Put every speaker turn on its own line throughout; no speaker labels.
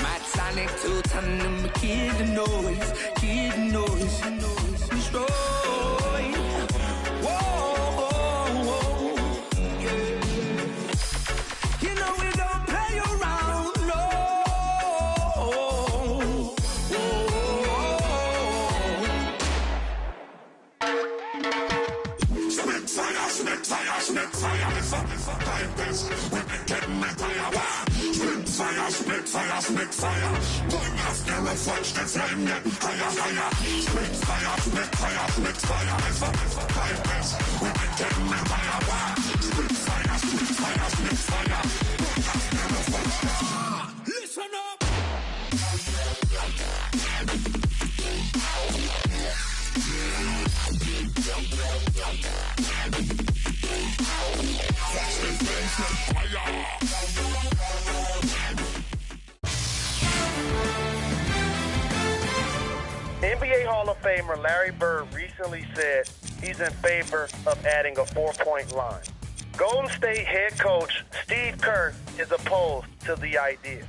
My tonic to turn them a kid noise. Destroy. Whoa. You know we don't play around, no. Spit fire, it's a time test. When they get me fire, spit fire. Burn off the reflex, the flame get higher. Spit fire, it's a time test. When they get me fire. Spit fire. Burn off the reflex. Listen up.
NBA Hall of Famer Larry Bird recently said he's in favor of adding a 4-point line. Golden State head coach Steve Kerr is opposed to the idea.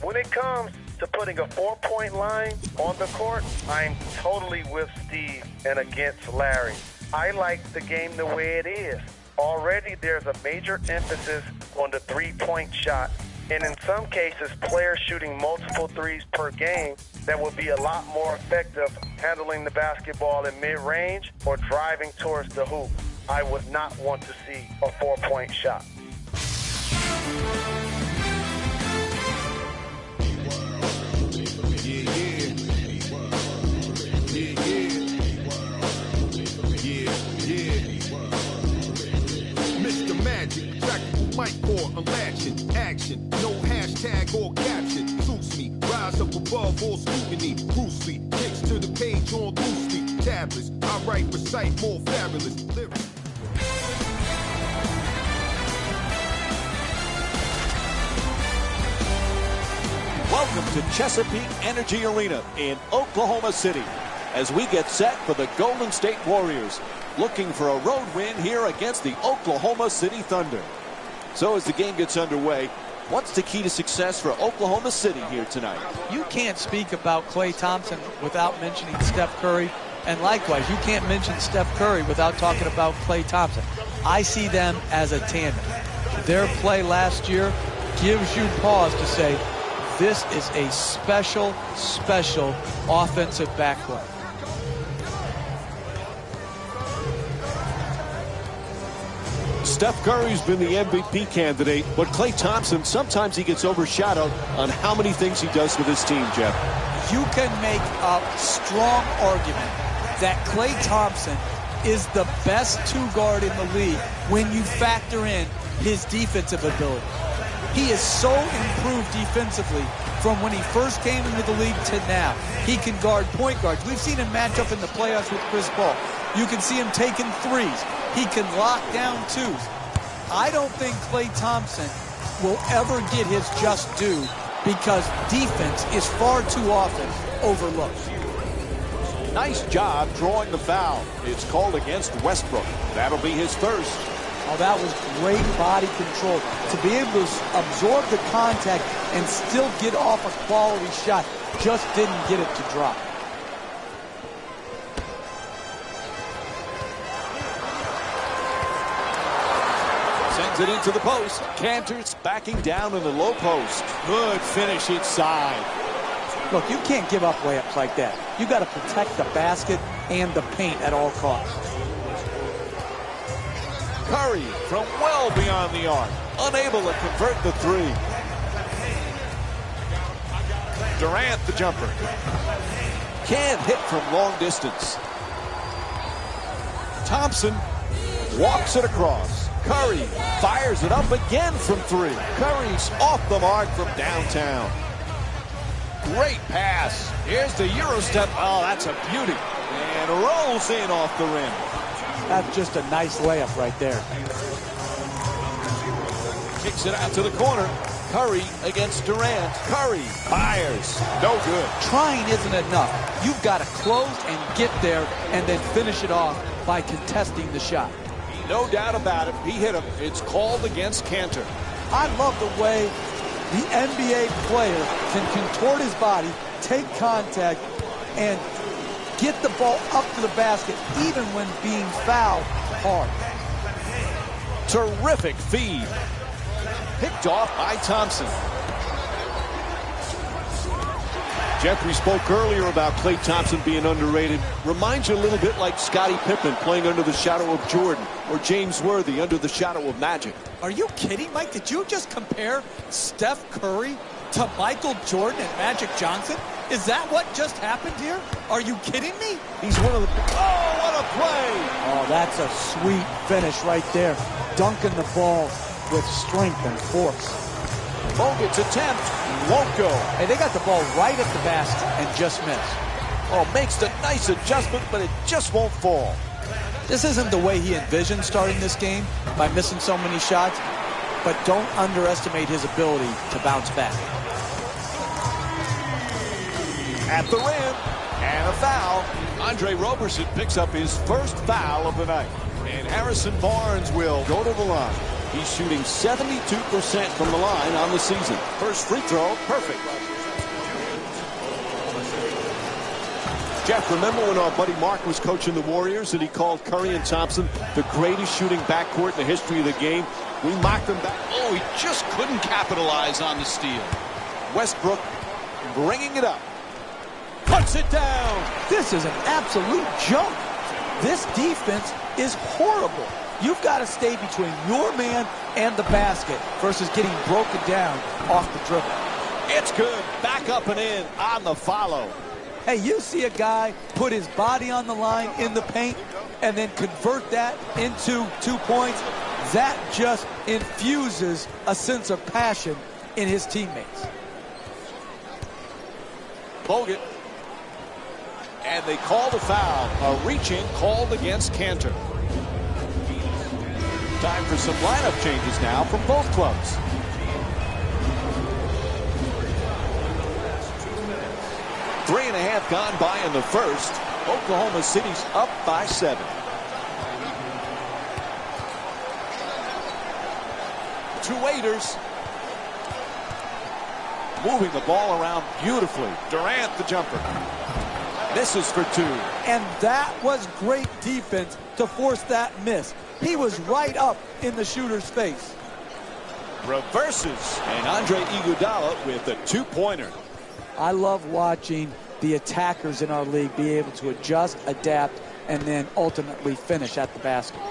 When it comes to putting a 4-point line on the court, I'm totally with Steve and against Larry. I like the game the way it is. Already there's a major emphasis on the 3-point shot, and in some cases players shooting multiple threes per game that would be a lot more effective handling the basketball in mid-range or driving towards the hoop. I would not want to see a 4-point shot.
Mr. Magic, practical mic for unlatching action. No hashtag or caption. Suits me, rise up above all scrutiny. Bruce Lee, kicks to the page on loosely. Tablets, I write, recite more fabulous lyrics.
Welcome to Chesapeake Energy Arena in Oklahoma City as we get set for the Golden State Warriors, looking for a road win here against the Oklahoma City Thunder. So as the game gets underway, what's the key to success for Oklahoma City here tonight?
You can't speak about Klay Thompson without mentioning Steph Curry, and likewise, you can't mention Steph Curry without talking about Klay Thompson. I see them as a tandem. Their play last year gives you pause to say, this is a special offensive backcourt.
Steph Curry's been the MVP candidate, but Klay Thompson, sometimes he gets overshadowed on how many things he does with his team, Jeff.
You can make a strong argument that Klay Thompson is the best two-guard in the league when you factor in his defensive ability. He is so improved defensively from when he first came into the league to now. He can guard point guards. We've seen him match up in the playoffs with Chris Paul. You can see him taking threes. He can lock down twos. I don't think Klay Thompson will ever get his just due because defense is far too often overlooked.
Nice job drawing the foul. It's called against Westbrook. That'll be his first.
Oh, that was great body control. To be able to absorb the contact and still get off a quality shot, just didn't get it to drop.
Sends it into the post. Cantor's backing down in the low post. Good finish inside.
Look, you can't give up layups like that. You got to protect the basket and the paint at all costs.
Curry from well beyond the arc, unable to convert the three. Durant the jumper. Can't hit from long distance. Thompson walks it across. Curry fires it up again from three. Curry's off the mark from downtown. Great pass. Here's the Euro step. Oh, that's a beauty. And rolls in off the rim.
That's just a nice layup right there.
Kicks it out to the corner. Curry against Durant. Curry fires. No good.
Trying isn't enough. You've got to close and get there and then finish it off by contesting the shot.
No doubt about it. He hit him. It's called against Cantor.
I love the way the NBA player can contort his body, take contact, and get the ball up to the basket even when being fouled hard.
Terrific feed. Picked off by Thompson. Jeffrey spoke earlier about Klay Thompson being underrated. Reminds you a little bit like Scottie Pippen playing under the shadow of Jordan, or James Worthy under the shadow of Magic.
Are you kidding, Mike? Did you just compare Steph Curry to Michael Jordan and Magic Johnson? Is that what just happened here? Are you kidding me?
He's one of the... Oh, what a play!
Oh, that's a sweet finish right there. Dunking the ball with strength and force.
Bogut's attempt won't go.
Hey, they got the ball right at the basket and just missed.
Oh, makes the nice adjustment, but it just won't fall.
This isn't the way he envisioned starting this game by missing so many shots, but don't underestimate his ability to bounce back.
At the rim, and a foul. Andre Roberson picks up his first foul of the night. And Harrison Barnes will go to the line. He's shooting 72% from the line on the season. First free throw, perfect. Jeff, remember when our buddy Mark was coaching the Warriors and he called Curry and Thompson the greatest shooting backcourt in the history of the game? We mocked them back.
Oh, he just couldn't capitalize on the steal.
Westbrook bringing it up. Puts it down.
This is an absolute joke. This defense is horrible. You've got to stay between your man and the basket versus getting broken down off the dribble.
It's good. Back up and in on the follow.
Hey, you see a guy put his body on the line in the paint and then convert that into 2 points. That just infuses a sense of passion in his teammates.
Bogut. And they call the foul. A reaching called against Cantor. Time for some lineup changes now from both clubs. Three and a half gone by in the first. Oklahoma City's up by 7. Two waiters. Moving the ball around beautifully. Durant the jumper. Misses for 2.
And that was great defense to force that miss. He was right up in the shooter's face.
Reverses. And Andre Iguodala with a 2-pointer.
I love watching the attackers in our league be able to adjust, adapt, and then ultimately finish at the basket.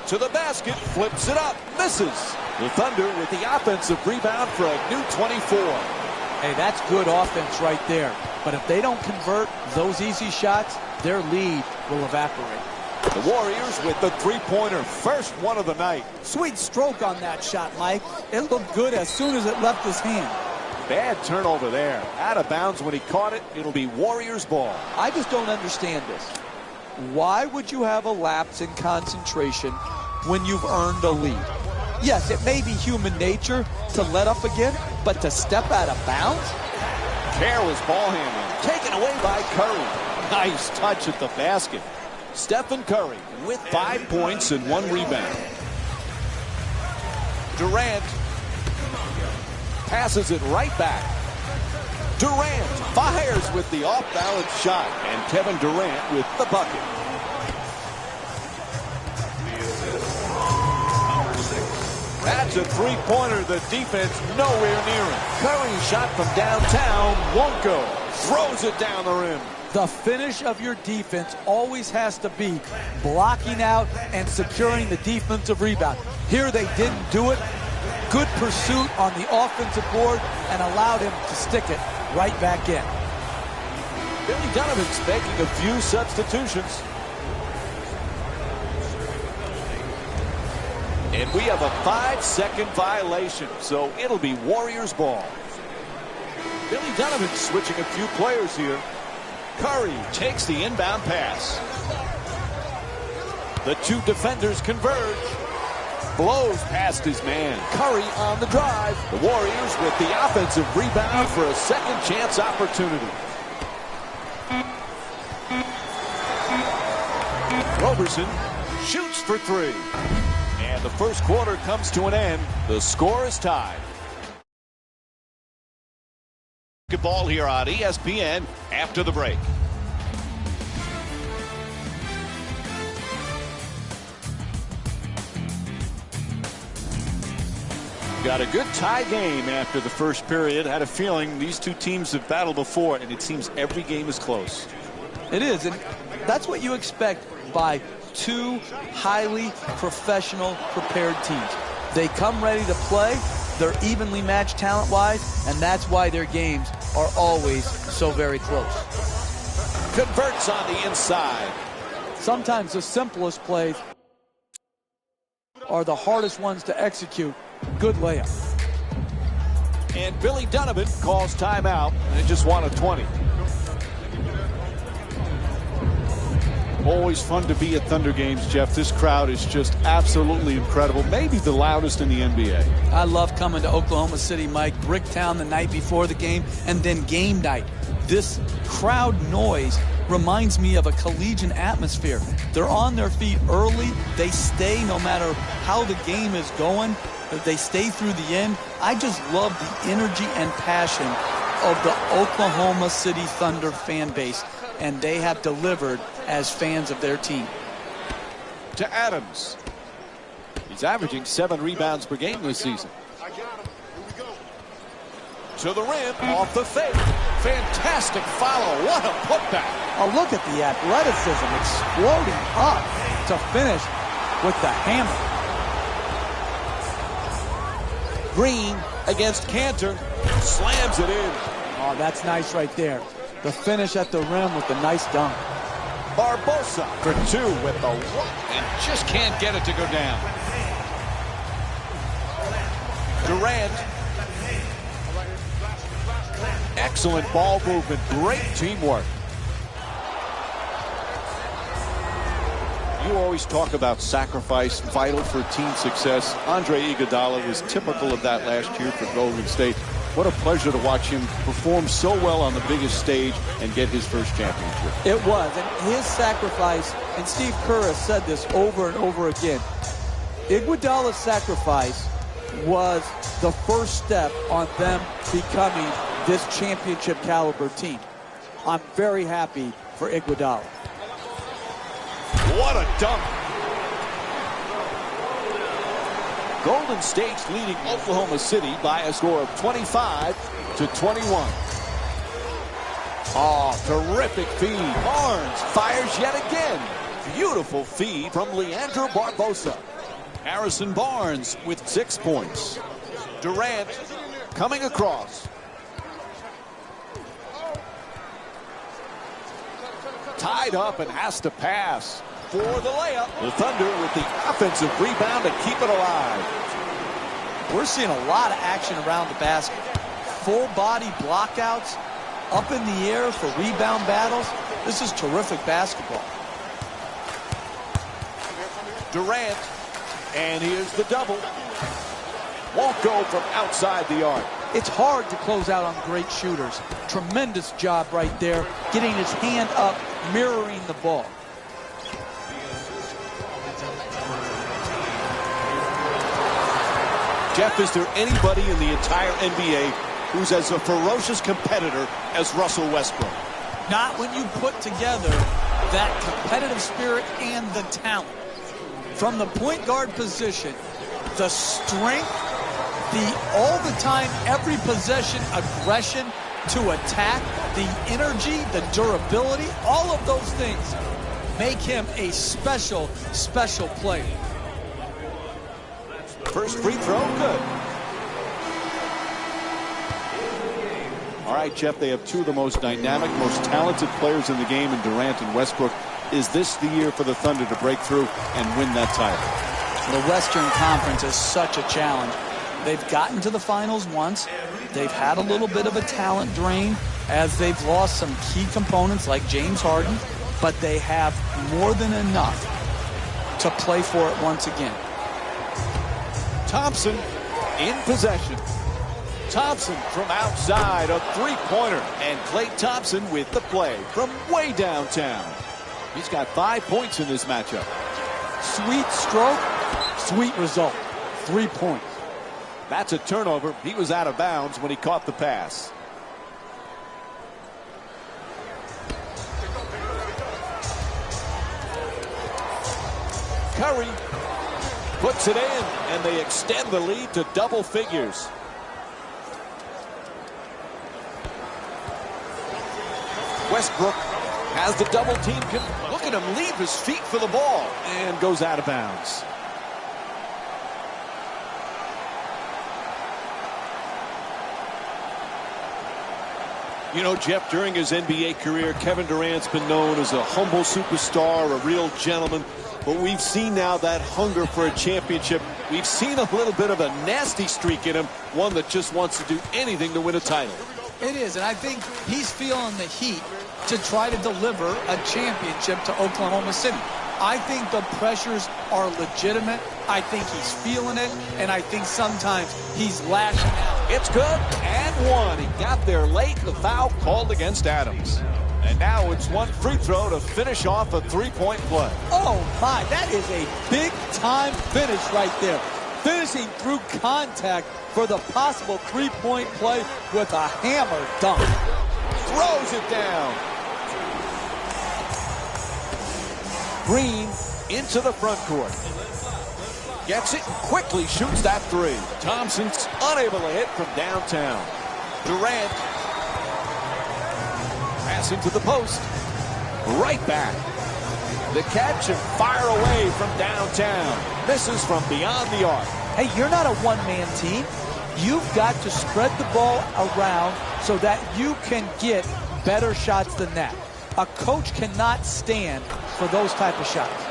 To the basket, flips it up, misses. The Thunder with the offensive rebound for a new 24.
Hey, that's good offense right there. But if they don't convert those easy shots, their lead will evaporate.
The Warriors with the 3-pointer, first one of the night.
Sweet stroke on that shot, Mike. It looked good as soon as it left his hand.
Bad turnover there. Out of bounds when he caught it. It'll be Warriors ball.
I just don't understand this. Why would you have a lapse in concentration when you've earned a lead? Yes, it may be human nature to let up again, but to step out of bounds?
Careless ball handling. Taken away by Curry. Nice touch at the basket. Stephen Curry with 5 points and 1 rebound. Durant passes it right back. Durant fires with the off-balance shot, and Kevin Durant with the bucket. That's a 3-pointer. The defense nowhere near it. Curry's shot from downtown won't go. Throws it down the rim.
The finish of your defense always has to be blocking out and securing the defensive rebound. Here they didn't do it. Good pursuit on the offensive board and allowed him to stick it right back in.
Billy Donovan's making a few substitutions. And we have a 5-second violation, so it'll be Warriors ball. Billy Donovan switching a few players here. Curry takes the inbound pass. The two defenders converge. Blows past his man. Curry on the drive. The Warriors with the offensive rebound for a second chance opportunity. Roberson shoots for 3. And the first quarter comes to an end. The score is tied. Ball here on ESPN after the break. Got a good tie game after the first period. Had a feeling these two teams have battled before, and it seems every game is close.
It is, and that's what you expect by two highly professional, prepared teams. They come ready to play. They're evenly matched talent-wise, and that's why their games are always so very close.
Converts on the inside.
Sometimes the simplest plays are the hardest ones to execute. Good layup.
And Billy Donovan calls timeout, and it just won a 20. Always fun to be at Thunder games, Jeff. This crowd is just absolutely incredible. Maybe the loudest in the NBA.
I love coming to Oklahoma City, Mike. Bricktown the night before the game, and then game night. This crowd noise reminds me of a collegiate atmosphere. They're on their feet early. They stay no matter how the game is going. They stay through the end. I just love the energy and passion of the Oklahoma City Thunder fan base, and they have delivered as fans of their team.
To Adams. He's averaging 7 rebounds per game this season. To the rim, off the fake. Fantastic follow. What a putback.
Oh, look at the athleticism exploding up to finish with the hammer.
Green against Cantor. Slams it in.
Oh, that's nice right there. The finish at the rim with the nice dunk.
Barbosa for 2 with the rock and just can't get it to go down. Durant. Excellent ball movement. Great teamwork. You always talk about sacrifice, vital for team success. Andre Iguodala was typical of that last year for Golden State. What a pleasure to watch him perform so well on the biggest stage and get his first championship.
It was, and his sacrifice, and Steve Kerr has said this over and over again, Iguodala's sacrifice was the first step on them becoming this championship caliber team. I'm very happy for Iguodala.
What a dunk. Golden State's leading Oklahoma City by a score of 25-21. Oh, terrific feed. Barnes fires yet again. Beautiful feed from Leandro Barbosa. Harrison Barnes with 6 points. Durant coming across. Tied up and has to pass for the layup. The Thunder with the offensive rebound to keep it alive.
We're seeing a lot of action around the basket. Full body blockouts, up in the air for rebound battles. This is terrific basketball.
Durant, and here's the double. Won't go from outside the arc.
It's hard to close out on great shooters. Tremendous job right there, getting his hand up, mirroring the ball.
Jeff, is there anybody in the entire NBA who's as a ferocious competitor as Russell Westbrook?
Not when you put together that competitive spirit and the talent. From the point guard position, the strength, the all the time, every possession aggression to attack, the energy, the durability, all of those things make him a special, special player.
First free throw, good. All right, Jeff, they have 2 of the most dynamic, most talented players in the game in Durant and Westbrook. Is this the year for the Thunder to break through and win that title?
The Western Conference is such a challenge. They've gotten to the finals once. They've had a little bit of a talent drain as they've lost some key components like James Harden, but they have more than enough to play for it once again.
Thompson in possession. Thompson from outside, a three-pointer. And Klay Thompson with the play from way downtown. He's got 5 points in this matchup.
Sweet stroke, sweet result. 3 points.
That's a turnover. He was out of bounds when he caught the pass. Curry puts it in, and they extend the lead to double figures. Westbrook has the double team.
Look at him leave his feet for the ball.
And goes out of bounds. You know, Jeff, during his NBA career, Kevin Durant's been known as a humble superstar, a real gentleman. But we've seen now that hunger for a championship. We've seen a little bit of a nasty streak in him, one that just wants to do anything to win a title.
It is, and I think he's feeling the heat to try to deliver a championship to Oklahoma City. I think the pressures are legitimate. I think he's feeling it, and I think sometimes he's lashing out.
It's good, and one. He got there late, the foul called against Adams. And now it's one free throw to finish off a three-point play.
Oh, my, that is a big-time finish right there. Finishing through contact for the possible three-point play with a hammer dunk.
Throws it down. Green into the front court. Gets it and quickly shoots that three. Thompson's unable to hit from downtown. Durant passing to the post. Right back. The catch and fire away from downtown. Misses from beyond the arc.
Hey, you're not a one-man team. You've got to spread the ball around so that you can get better shots than that. A coach cannot stand for those type of shots.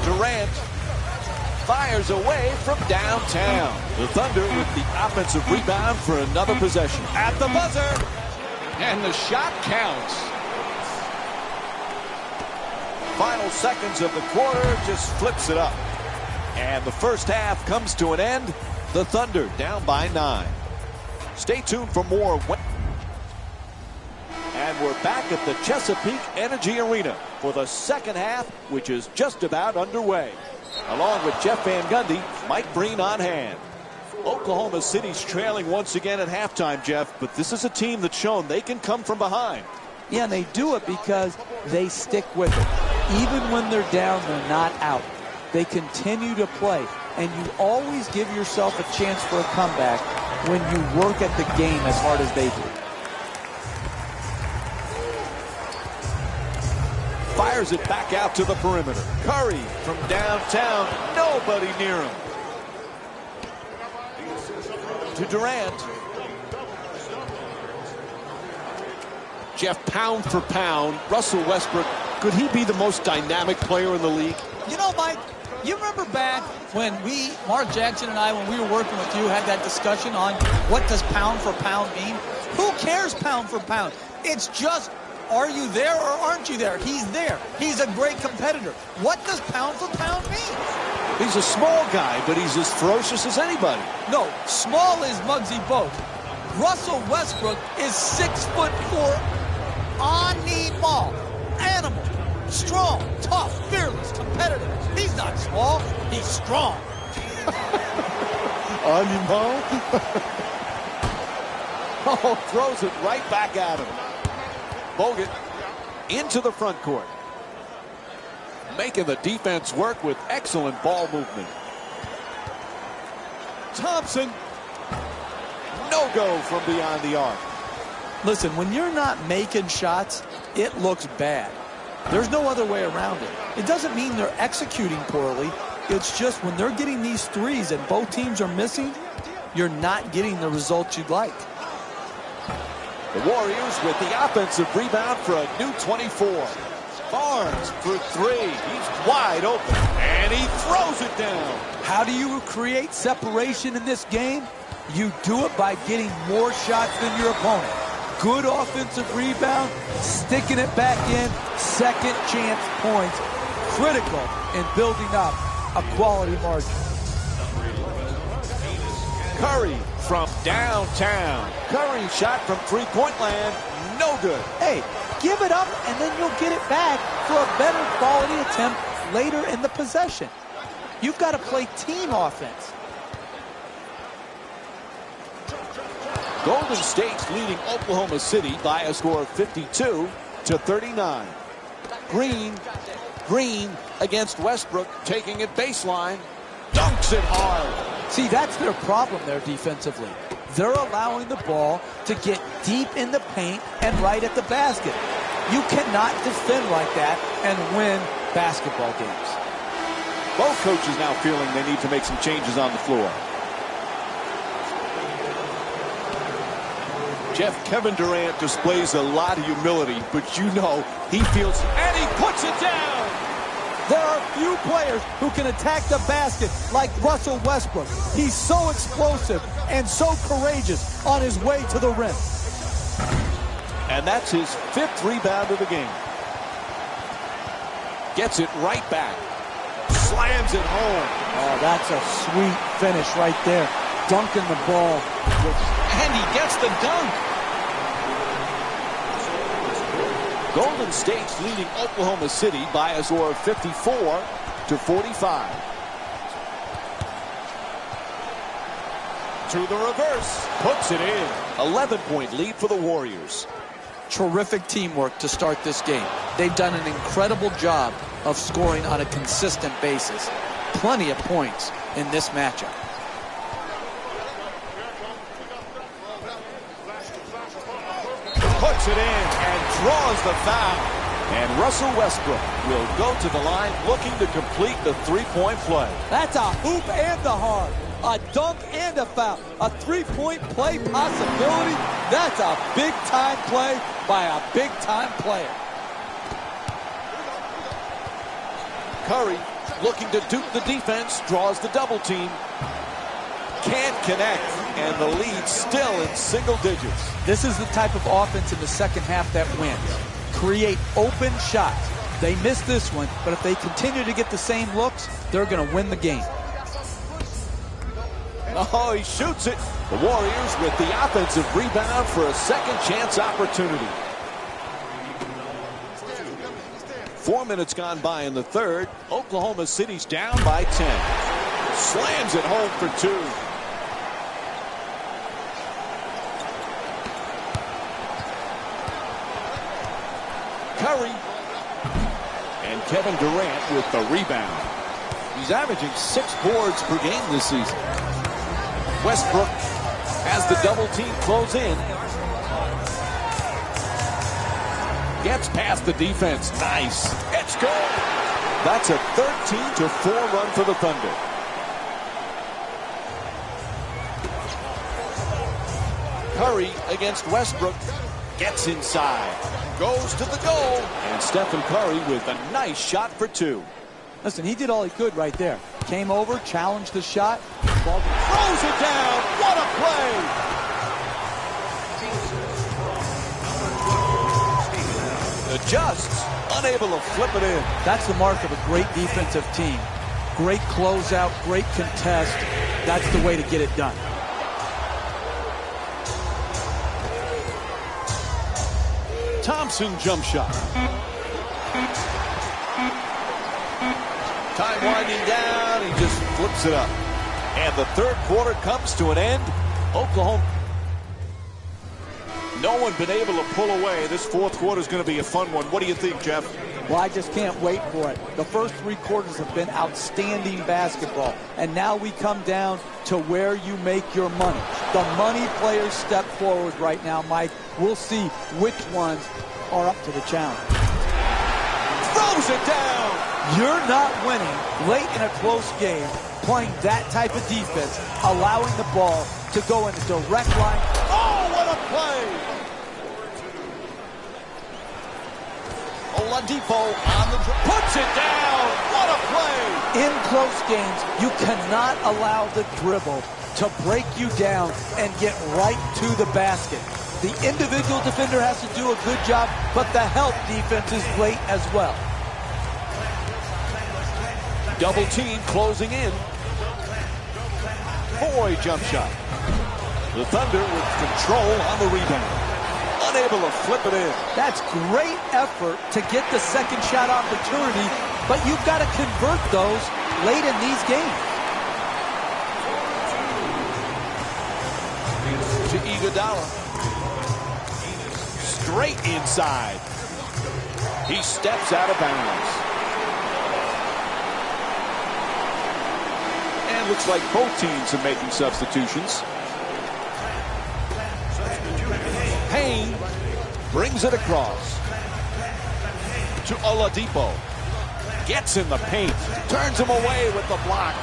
Durant fires away from downtown. The Thunder with the offensive rebound for another possession. At the buzzer.
And the shot counts.
Final seconds of the quarter, just flips it up. And the first half comes to an end. The Thunder down by 9. Stay tuned for more. And we're back at the Chesapeake Energy Arena for the second half, which is just about underway. Along with Jeff Van Gundy, Mike Breen on hand. Oklahoma City's trailing once again at halftime, Jeff, but this is a team that's shown they can come from behind.
Yeah, and they do it because they stick with it. Even when they're down, they're not out. They continue to play, and you always give yourself a chance for a comeback when you work at the game as hard as they do.
Fires it back out to the perimeter. Curry from downtown. Nobody near him. To Durant. Jeff, pound for pound, Russell Westbrook, could he be the most dynamic player in the league?
You know, Mike, you remember back when Mark Jackson and I, when we were working with you, had that discussion on what does pound for pound mean? Who cares pound for pound? It's just, are you there or aren't you there? He's there. He's a great competitor. What does pound for pound mean?
He's a small guy, but he's as ferocious as anybody.
No, small is Muggsy Bogues. Russell Westbrook is 6'4", animal, animal, strong, tough, fearless, competitive. He's not small, he's strong.
Animal. Oh, throws it right back at him. Bogut into the front court. Making the defense work with excellent ball movement. Thompson. No go from beyond the arc.
Listen, when you're not making shots, it looks bad. There's no other way around it. It doesn't mean they're executing poorly. It's just when they're getting these threes and both teams are missing, you're not getting the results you'd like.
The Warriors with the offensive rebound for a new 24. Barnes for three. He's wide open. And he throws it down.
How do you create separation in this game? You do it by getting more shots than your opponent. Good offensive rebound, sticking it back in, second chance points. Critical in building up a quality margin.
Curry from downtown. Curry shot from three-point land. No good.
Hey, give it up and then you'll get it back for a better quality attempt later in the possession. You've got to play team offense. Golden State's leading Oklahoma City by a score of 52-46.
to 39. Green against Westbrook, taking it baseline, dunks it hard.
See, that's their problem there defensively. They're allowing the ball to get deep in the paint and right at the basket. You cannot defend like that and win basketball games.
Both coaches now feeling they need to make some changes on the floor. Kevin Durant displays a lot of humility, but you know he feels, and he puts it down.
There are few players who can attack the basket like Russell Westbrook. He's so explosive and so courageous on his way to the rim.
And that's his 5th rebound of the game. Gets it right back. Slams it home.
Oh, that's a sweet finish right there. Dunking the ball.
And he gets the dunk.
Golden State's leading Oklahoma City by a score of 54-45. To the reverse. Puts it in. 11-point lead for the Warriors.
Terrific teamwork to start this game. They've done an incredible job of scoring on a consistent basis. Plenty of points in this matchup.
Puts it in and draws the foul. And Russell Westbrook will go to the line looking to complete the three-point play.
That's a hoop and the hard. A dunk and a foul. A three-point play possibility. That's a big-time play by a big-time player.
Curry looking to dupe the defense, draws the double team. Can't connect, and the lead still in single digits.
This is the type of offense in the second half that wins. Create open shots. They missed this one, but if they continue to get the same looks, they're going to win the game.
Oh, he shoots it. The Warriors with the offensive rebound for a second chance opportunity. 4 minutes gone by in the third. Oklahoma City's down by 10. Slams it home for 2. Curry. And Kevin Durant with the rebound. He's averaging 6 boards per game this season. Westbrook has the double team close in. Gets past the defense. Nice. It's good. That's a 13-4 run for the Thunder. Curry against Westbrook. Gets inside. Goes to the goal. And Stephen Curry with a nice shot for 2.
Listen, he did all he could right there. Came over, challenged the shot.
Ball throws it down. What a play. Adjusts. Unable to flip it in.
That's the mark of a great defensive team. Great closeout, great contest. That's the way to get it done.
Thompson jump shot. Time winding down. He just flips it up. And the third quarter comes to an end. Oklahoma. No one been able to pull away. This fourth quarter is going to be a fun one. What do you think, Jeff?
Well, I just can't wait for it. The first 3 quarters have been outstanding basketball. And now we come down to where you make your money. The money players step forward right now, Mike. We'll see which ones are up to the challenge.
Throws it down.
You're not winning late in a close game playing that type of defense, allowing the ball to go in a direct line.
Oh, what a play! Oladipo on the puts it down. What a play!
In close games, you cannot allow the dribble to break you down and get right to the basket. The individual defender has to do a good job, but the help defense is great as well.
Double team closing in. Boy, jump shot. The Thunder with control on the rebound. Unable to flip it in.
That's great effort to get the second shot opportunity, but you've got to convert those late in these games. To
Iguodala. Straight inside. He steps out of bounds. And looks like both teams are making substitutions. Payne brings it across to Oladipo. Gets in the paint. Turns him away with the block.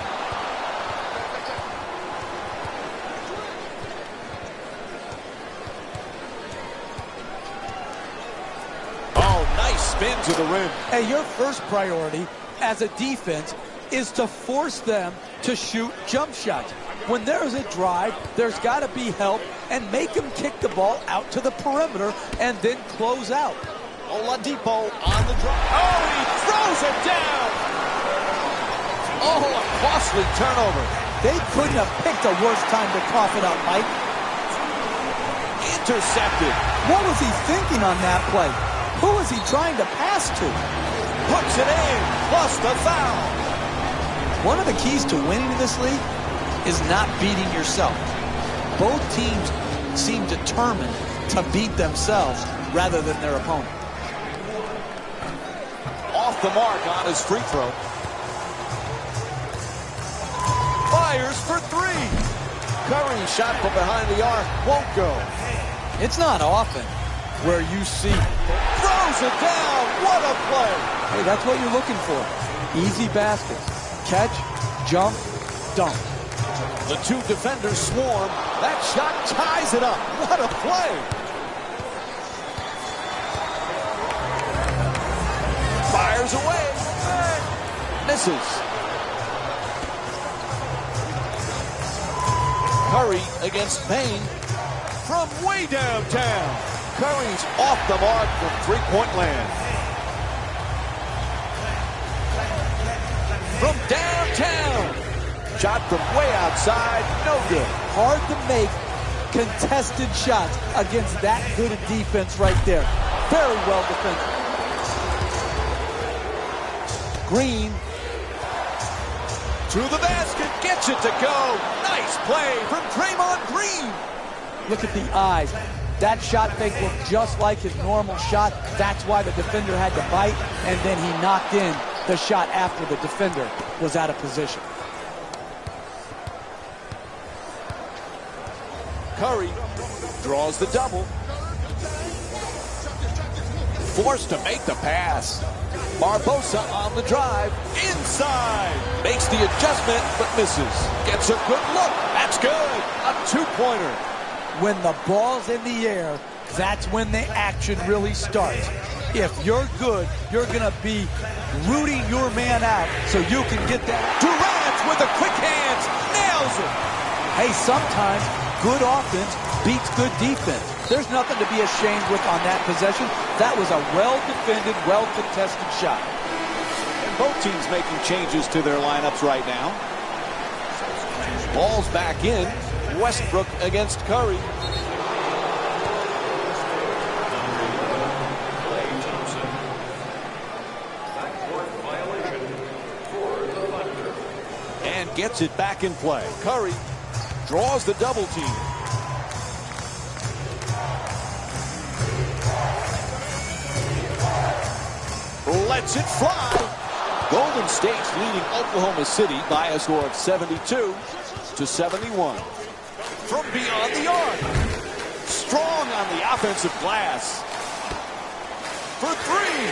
Spin to the rim.
Hey, your first priority as a defense is to force them to shoot jump shots. When there's a drive, there's got to be help, and make them kick the ball out to the perimeter and then close out.
Oladipo on the drive. Oh, he throws it down. Oh, a costly turnover.
They couldn't have picked a worse time to cough it up, Mike.
Intercepted.
What was he thinking on that play? Who is he trying to pass to?
Puts it in, plus the foul.
One of the keys to winning in this league is not beating yourself. Both teams seem determined to beat themselves rather than their opponent.
Off the mark on his free throw. Fires for three. Curry shot from behind the arc won't go.
It's not often where you see
throws it down. What a play.
Hey, that's what you're looking for. Easy baskets. Catch, jump, dunk.
The two defenders swarm. That shot ties it up. What a play. Fires away. Misses. Curry against Payne from way downtown. Curry's off the mark from three-point land. From downtown. Shot from way outside, no good.
Hard to make contested shots against that good a defense right there. Very well defended. Green.
To the basket, gets it to go. Nice play from Draymond Green.
Look at the eyes. That shot fake looked just like his normal shot. That's why the defender had to bite, and then he knocked in the shot after the defender was out of position.
Curry draws the double. Forced to make the pass. Barbosa on the drive. Inside. Makes the adjustment, but misses. Gets a good look. That's good. A two-pointer.
When the ball's in the air, that's when the action really starts. If you're good, you're going to be rooting your man out so you can get that.
Durant with the quick hands. Nails it.
Hey, sometimes good offense beats good defense. There's nothing to be ashamed with on that possession. That was a well-defended, well-contested shot.
And both teams making changes to their lineups right now. Ball's back in. Westbrook against Curry. And gets it back in play. Curry draws the double team. Lets it fly. Golden State's leading Oklahoma City by a score of 72-71. From beyond the arc. Strong on the offensive glass. For three.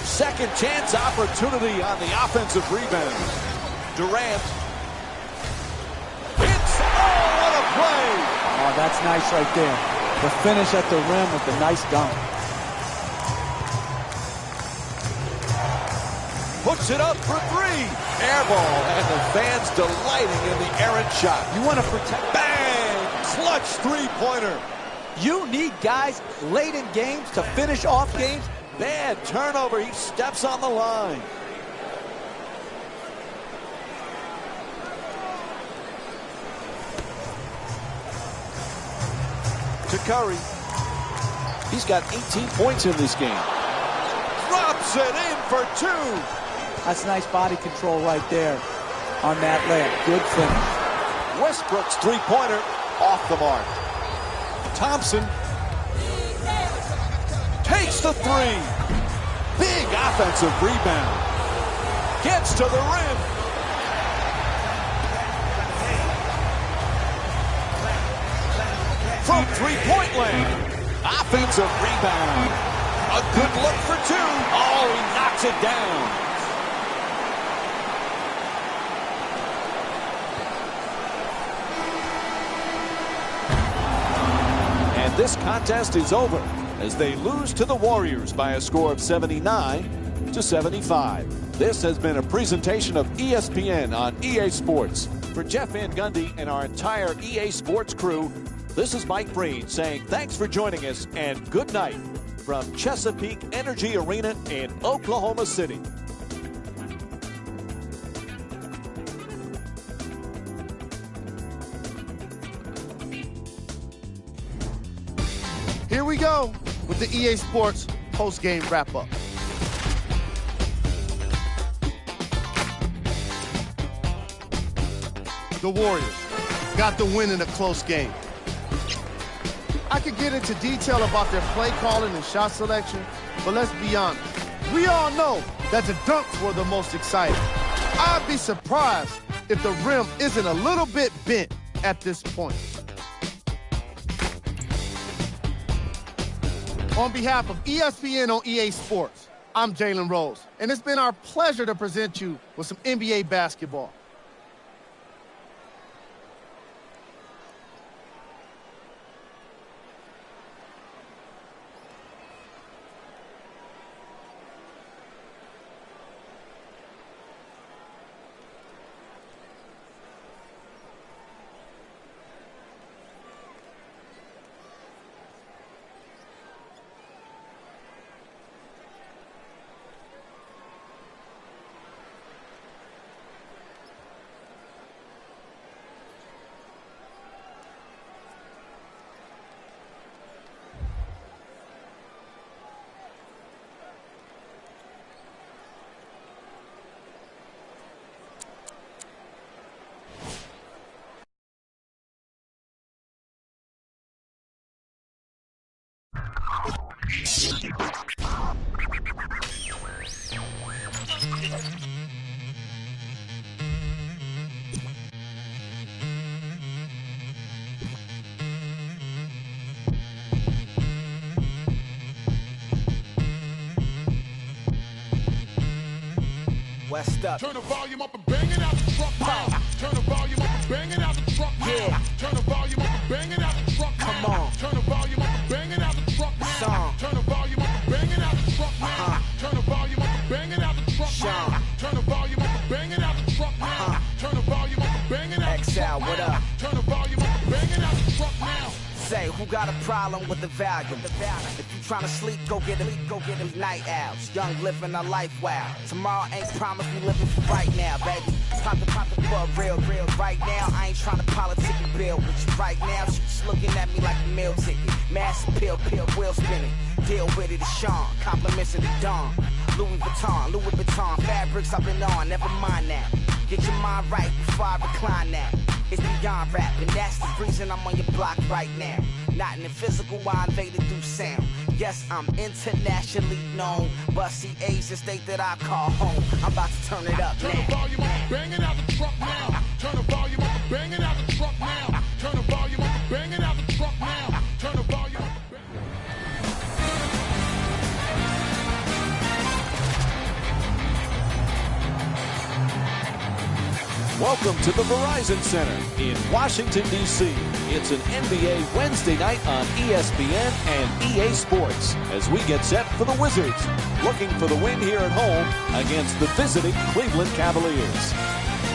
Second chance opportunity on the offensive rebound. Durant. Hits. Oh, what a play.
Oh, that's nice right there. The finish at the rim with the nice dunk.
Puts it up for three. Air ball, and the fans delighting in the errant shot.
You want to protect.
Bang! Clutch three-pointer.
You need guys late in games to finish off games.
Bad turnover. He steps on the line. To Curry. He's got 18 points in this game. Drops it in for two.
That's nice body control right there on that layup. Good finish.
Westbrook's three-pointer off the mark. Thompson takes the three. Big offensive rebound. Gets to the rim. From three-point land. Offensive rebound. A good look for two. Oh, he knocks it down. And this contest is over as they lose to the Warriors by a score of 79-75. This has been a presentation of ESPN on EA Sports. For Jeff Van Gundy and our entire EA Sports crew, this is Mike Breen saying thanks for joining us and good night from Chesapeake Energy Arena in Oklahoma City.
Here we go with the EA Sports post-game wrap-up. The Warriors got the win in a close game. I could get into detail about their play calling and shot selection, but let's be honest. We all know that the dunks were the most exciting. I'd be surprised if the rim isn't a little bit bent at this point. On behalf of ESPN on EA Sports, I'm Jalen Rose, and it's been our pleasure to present you with some NBA basketball.
West up.
Turn the volume up and bang it out the truck now. Turn the volume up and bang it out the truck now.
Yeah.
Turn the volume up and bang it out the truck now.
Come on.
Turn the volume up and bang it out the truck now.
Song.
Turn the volume up and bang it out the truck now. Turn the volume up and bang it out the truck now. Turn the volume up and bang it out the truck now. Turn the volume up and bang it out the truck now.
What up?
Turn the volume up and bang it out the truck now.
Say, who got a problem with the volume? If you tryna sleep, go get them night owls. Young living a life wild. Tomorrow ain't promised, we living for right now, baby. Pop the for real. Right now, I ain't tryna politic and bill with you. Right now, she just looking at me like a meal ticket. Mass appeal, wheel spinning. Deal with it, it's Sean. Compliments of the dawn. Louis Vuitton, fabrics I've been on, never mind that. Get your mind right before I recline that. It's beyond rap, and that's the reason I'm on your block right now. Not in the physical, I invaded through sound. Yes, I'm internationally known, but see, A's the state that I call home. I'm about to turn it up now.
Turn the volume up and bang it out the truck now. Turn the volume up and bang it out the truck now. Turn the volume up and bang it out the truck now. Turn the volume up and bang it.
Welcome to the Verizon Center in Washington, D.C. It's an NBA Wednesday night on ESPN and EA Sports as we get set for the Wizards, looking for the win here at home against the visiting Cleveland Cavaliers.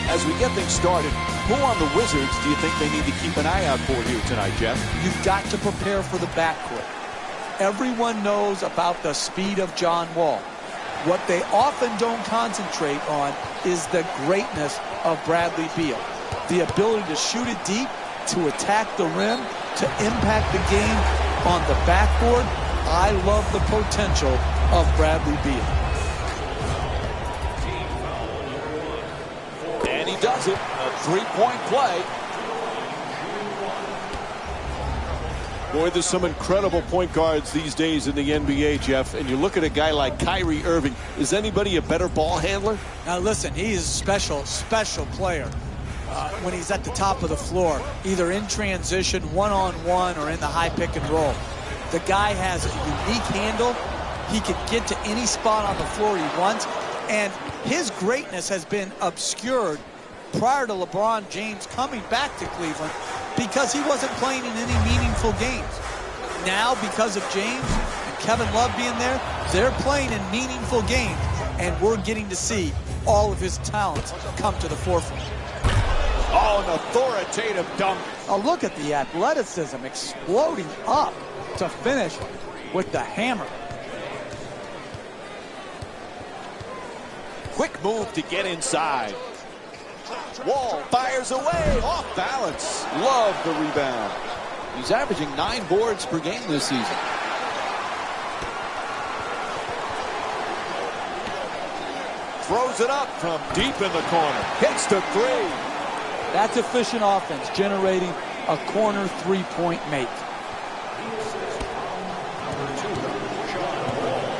As we get things started, who on the Wizards do you think they need to keep an eye out for here tonight, Jeff?
You've got to prepare for the backcourt. Everyone knows about the speed of John Wall. What they often don't concentrate on is the greatness of Bradley Beal. The ability to shoot it deep, to attack the rim, to impact the game on the backboard. I love the potential of Bradley Beal.
And he does it. A three-point play. Boy, there's some incredible point guards these days in the NBA, Jeff. And you look at a guy like Kyrie Irving. Is anybody a better ball handler?
Now, listen, he is a special, special player when he's at the top of the floor, either in transition, one-on-one, or in the high pick and roll. The guy has a unique handle. He can get to any spot on the floor he wants. And his greatness has been obscured prior to LeBron James coming back to Cleveland because he wasn't playing in any meaningful games. Now, because of James and Kevin Love being there, they're playing in meaningful games, and we're getting to see all of his talents come to the forefront.
Oh, an authoritative dunk.
Oh, look at the athleticism exploding up to finish with the hammer.
Quick move to get inside. Wall fires away, off balance. Love the rebound. He's averaging 9 boards per game this season. Throws it up from deep in the corner. Hits the 3.
That's efficient offense, generating a corner three-point make.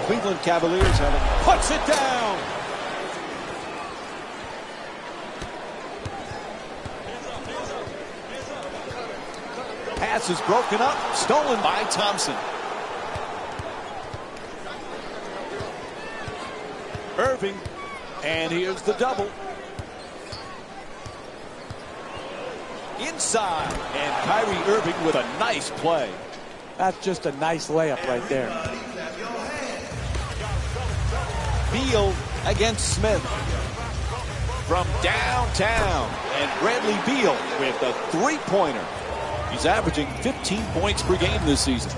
Cleveland Cavaliers have it. Puts it down. Pass is broken up, stolen by Thompson. Irving, and here's the double. Inside, and Kyrie Irving with a nice play.
That's just a nice layup right there.
Beal against Smith. From downtown, and Bradley Beal with the three-pointer. He's averaging 15 points per game this season.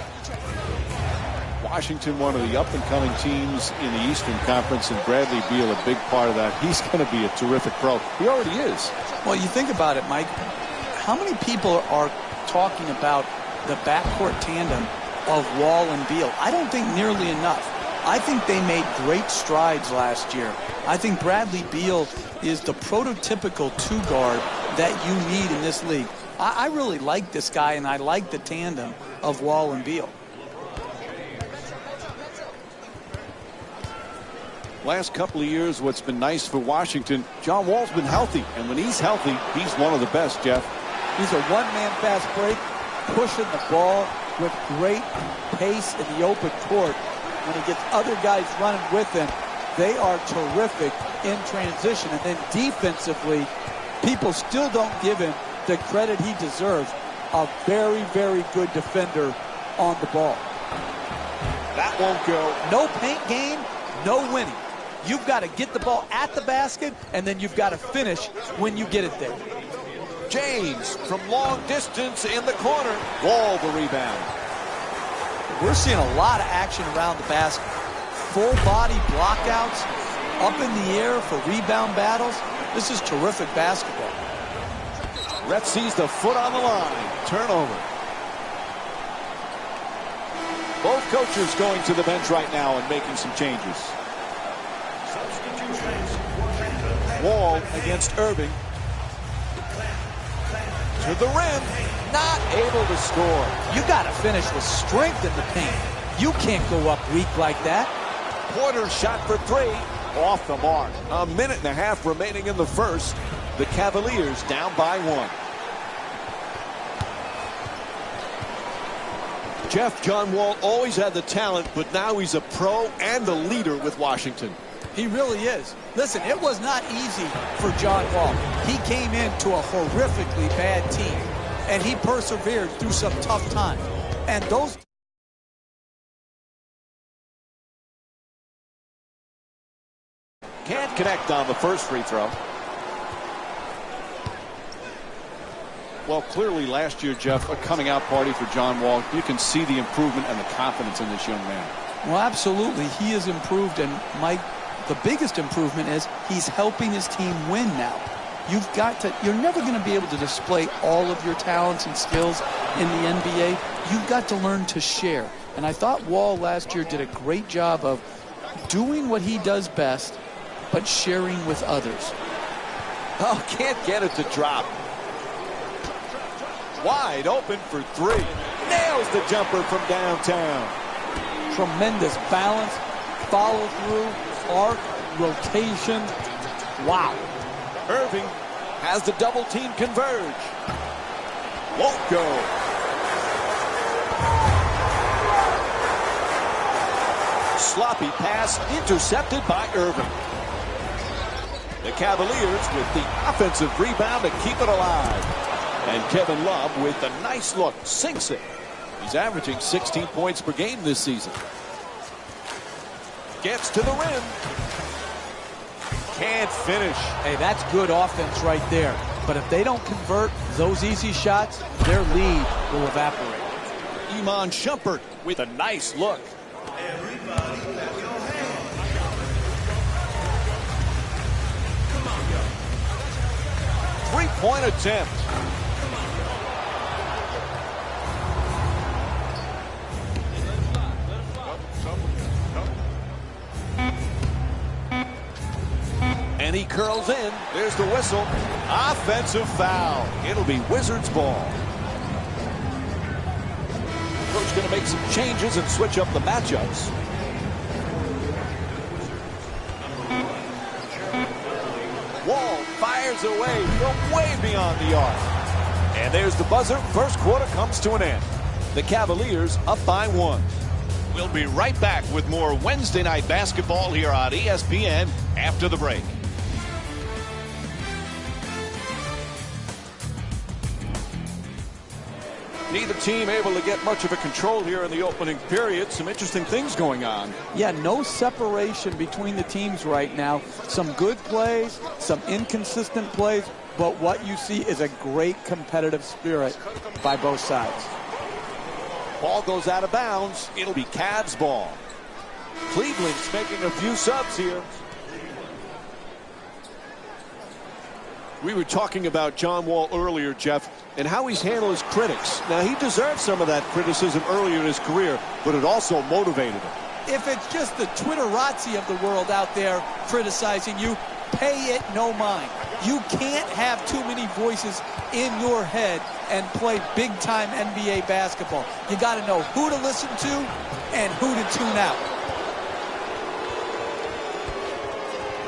Washington, one of the up-and-coming teams in the Eastern Conference, and Bradley Beal a big part of that. He's going to be a terrific pro. He already is.
Well, you think about it, Mike. How many people are talking about the backcourt tandem of Wall and Beal? I don't think nearly enough. I think they made great strides last year. I think Bradley Beal is the prototypical two-guard that you need in this league. I really like this guy, and I like the tandem of Wall and Beal.
Last couple of years, what's been nice for Washington, John Wall's been healthy. And when he's healthy, he's one of the best, Jeff.
He's a one-man fast break, pushing the ball with great pace in the open court. When he gets other guys running with him, they are terrific in transition. And then defensively, people still don't give him the credit he deserves. A very, very good defender on the ball.
That won't go.
No paint game, no winning. You've got to get the ball at the basket, and then you've got to finish when you get it there.
James from long distance in the corner. Wall the rebound.
We're seeing a lot of action around the basket. Full body blockouts, up in the air for rebound battles. This is terrific basketball.
Ref sees the foot on the line. Turnover. Both coaches going to the bench right now and making some changes. Wall against Irving. To the rim. Not able to score.
You got to finish with strength in the paint. You can't go up weak like that.
Porter shot for 3. Off the mark. A minute and a half remaining in the first. The Cavaliers down by 1. Jeff, John Wall always had the talent, but now he's a pro and a leader with Washington.
He really is. Listen, it was not easy for John Wall. He came into a horrifically bad team, and he persevered through some tough times. And those...
Can't connect on the first free throw. Well, clearly last year, Jeff, a coming out party for John Wall. You can see the improvement and the confidence in this young man.
Well, absolutely. He has improved, and Mike, the biggest improvement is he's helping his team win now. You're never going to be able to display all of your talents and skills in the NBA. You've got to learn to share. And I thought Wall last year did a great job of doing what he does best, but sharing with others.
Oh, can't get it to drop. Wide open for 3. nails the jumper from downtown.
Tremendous balance, follow through, arc, rotation. Wow.
Irving has the double team converge. Won't go. Sloppy pass intercepted by Irving. The Cavaliers with the offensive rebound to keep it alive. And Kevin Love with the nice look sinks it. He's averaging 16 points per game this season. Gets to the rim. Can't finish.
Hey, that's good offense right there. But if they don't convert those easy shots, their lead will evaporate.
Iman Shumpert with a nice look. Three-point attempt. And he curls in. There's the whistle. Offensive foul. It'll be Wizards ball. Coach going to make some changes and switch up the matchups. Wall fires away from way beyond the arc. And there's the buzzer. First quarter comes to an end. The Cavaliers up by 1. We'll be right back with more Wednesday night basketball here on ESPN after the break. Neither team able to get much of a control here in the opening period. Some interesting things going on.
Yeah, no separation between the teams right now. Some good plays, some inconsistent plays, but what you see is a great competitive spirit by both sides.
Ball goes out of bounds. It'll be Cavs ball. Cleveland's making a few subs here. We were talking about John Wall earlier, Jeff, and how he's handled his critics. Now, he deserved some of that criticism earlier in his career, but it also motivated him.
If it's just the Twitterazzi of the world out there criticizing you, pay it no mind. You can't have too many voices in your head and play big-time NBA basketball. You got to know who to listen to and who to tune out.